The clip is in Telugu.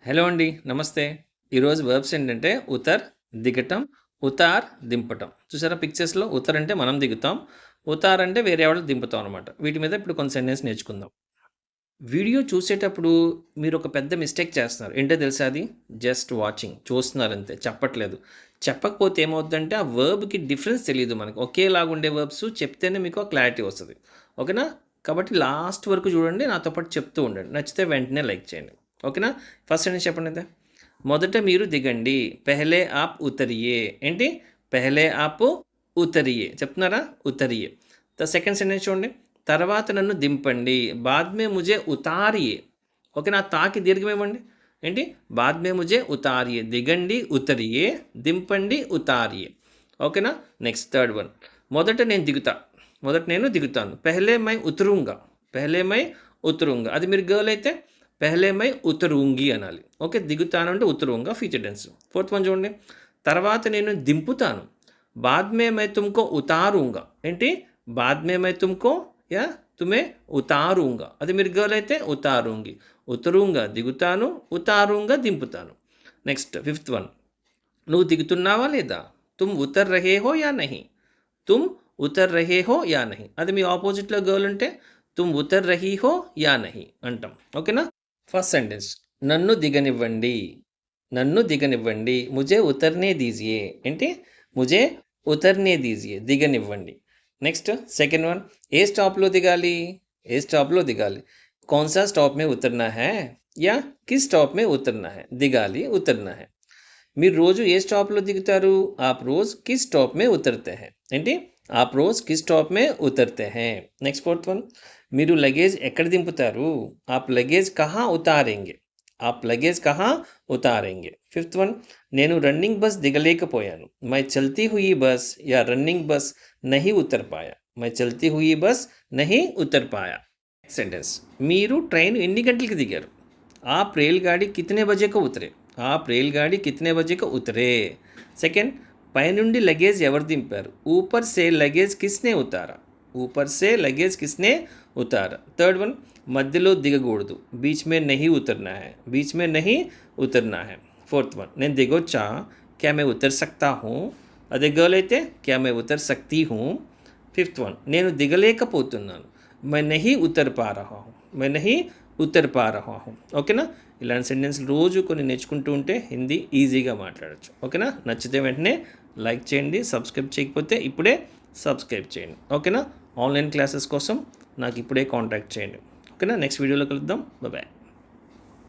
హలో అండి. నమస్తే. ఈరోజు వర్బ్స్ ఏంటంటే ఉతర్, దిగటం, ఉతార్, దింపటం. చూసారా పిక్చర్స్‌లో ఉతర్ అంటే మనం దిగుతాం. ఉతార్ అంటే వేరే వాళ్ళు దింపుతాం అనమాట. వీటి మీద ఇప్పుడు కొన్ని సెంటెన్స్ నేర్చుకుందాం. వీడియో చూసేటప్పుడు మీరు ఒక పెద్ద మిస్టేక్ చేస్తున్నారు. ఏంటో తెలుసా అది? Just watching. చూస్తున్నారంతే. చెప్పట్లేదు. చెప్పకపోతే ఏమవుద్దంటే ఆ వర్బ్‌కి డిఫరెన్స్ తెలీదు మనకు. ఒకేలాగా ఉండే వర్బ్స్ చెప్తేనే మీకు ఆ క్లారిటీ వస్తది. ఓకేనా? కాబట్టి లాస్ట్ వరకు చూడండి. నాతో పాటు చెప్తూ ఉండండి. నచ్చితే వెంటనే లైక్ చేయండి. ఓకేనా? ఫస్ట్ సెంటెన్స్ చెప్పండి అయితే. మొదట మీరు దిగండి. పెహలే ఆప్ ఉతరియే. ఏంటి? పెహలే ఆప్ ఉతరియే. చెప్తున్నారా? ఉతరియే. సెకండ్ సెంటెన్స్ చూడండి. తర్వాత నన్ను దింపండి. బాద్ మే ముజే ఉతారియే. ఓకేనా? తాకి దీర్ఘం ఇవ్వండి. ఏంటి? బాద్ మే ముజే ఉతారియే. దిగండి, ఉతరియే. దింపండి, ఉతారియే. ఓకేనా? Next third one. మొదట నేను దిగుతా. మొదట నేను దిగుతాను. పెహలే మై ఉతరూంగా. పెహలే మై ఉతరూంగా. అది మీరు గర్ల్ అయితే పెహలే మై ఉతరూంగి అనాలి. ఓకే? దిగుతాను అంటే ఉతరూంగా ఫ్యూచర్ టెన్స్. ఫోర్త్ వన్ చూడండి. తర్వాత నేను దింపుతాను. బాద్ మే మై తుమ్కో ఉతారూంగా. ఏంటి? బాద్ మే మై తుమ్కో యా తుమే ఉతారూంగా. అది మీరు గర్ల్ అయితే ఉతారూంగి. ఉతరూంగా దిగుతాను, ఉతారూంగా దింపుతాను. Next fifth one. నువ్వు దిగుతున్నావా లేదా? తుమ్ ఉతర్ రహే హో యా నహీ? తుమ్ ఉతర్ రహే హో యా నహీ? అది మీ ఆపోజిట్లో గర్ల్ ఉంటే తుమ్ ఉతర్ రహీ హో యా నహీ అంటాం. ఓకేనా? First sentence. నన్ను దిగనివ్వండి. నన్ను దిగనివ్వండి. ముజే ఉతర్నే దీజియే. ఏంటి? ముజే ఉతర్నే దీజియే. దిగనివ్వండి. Next second one. ఏ స్టాప్‌లో దిగాలి? ఏ స్టాప్‌లో దిగాలి? कौन सा स्टॉप में उतरना है? या किस स्टॉप में उतरना है? దిగాలి, ఉతర్నా है. మీరు రోజు ఏ స్టాప్‌లో దిగుతారు? आप रोज़ किस स्टॉप में उतरते हैं? ఏంటి? आप रोज़ किस स्टॉप में उतरते हैं? Next fourth one. మీరు లగేజ్ ఎక్కడ దింపుతారు? आप लगेज कहाँ उतारेंगे? आप लगेज कहाँ उतारेंगे? Fifth one. నేను రన్నింగ్ బస్ దిగలేకపోయాను. मैं चलती हुई बस या रनिंग बस नहीं उतर पाया. मैं चलती हुई बस नहीं उतर पाया. सेंटेंस. మీరు ట్రైన్ ఎన్ని గంటలకి దిగారు? आप रेलगाड़ी कितने बजे को उतरे? आप रेलगाड़ी कितने बजे को उतरे? सेकंड. పైనుండి లగేజ్ ఎవరు దింపారు? ऊपर से लगेज किसने उतारा? ऊपर से लगेज किसने उतारा? Third one. మధ్యలో దిగకూడదు. बीच में नहीं उतरना है. बीच में नहीं उतरना है. Fourth one. నేను దిగొచ్చా? क्या मैं उतर सकता हूँ? అదే గర్ల్ అయితే क्या मैं उतर सकती हूँ? Fifth one. నేను దిగలేకపోతున్నాను. मैं नहीं उतर पा रहा हूँ. मैं नहीं ఉత్తర్ పా రహా హూ. ఓకేనా? ఇలాంటి సెంటెన్స్ రోజు కొన్ని నేర్చుకుంటూ ఉంటే హిందీ ఈజీగా మాట్లాడచ్చు. ఓకేనా? నచ్చితే వెంటనే లైక్ చేయండి. సబ్స్క్రైబ్ చేయకపోతే ఇప్పుడే సబ్స్క్రైబ్ చేయండి. ఓకేనా? ఆన్లైన్ క్లాసెస్ కోసం నాకు ఇప్పుడే కాంటాక్ట్ చేయండి. ఓకేనా? నెక్స్ట్ వీడియోలో కలుద్దాం. బాయ్.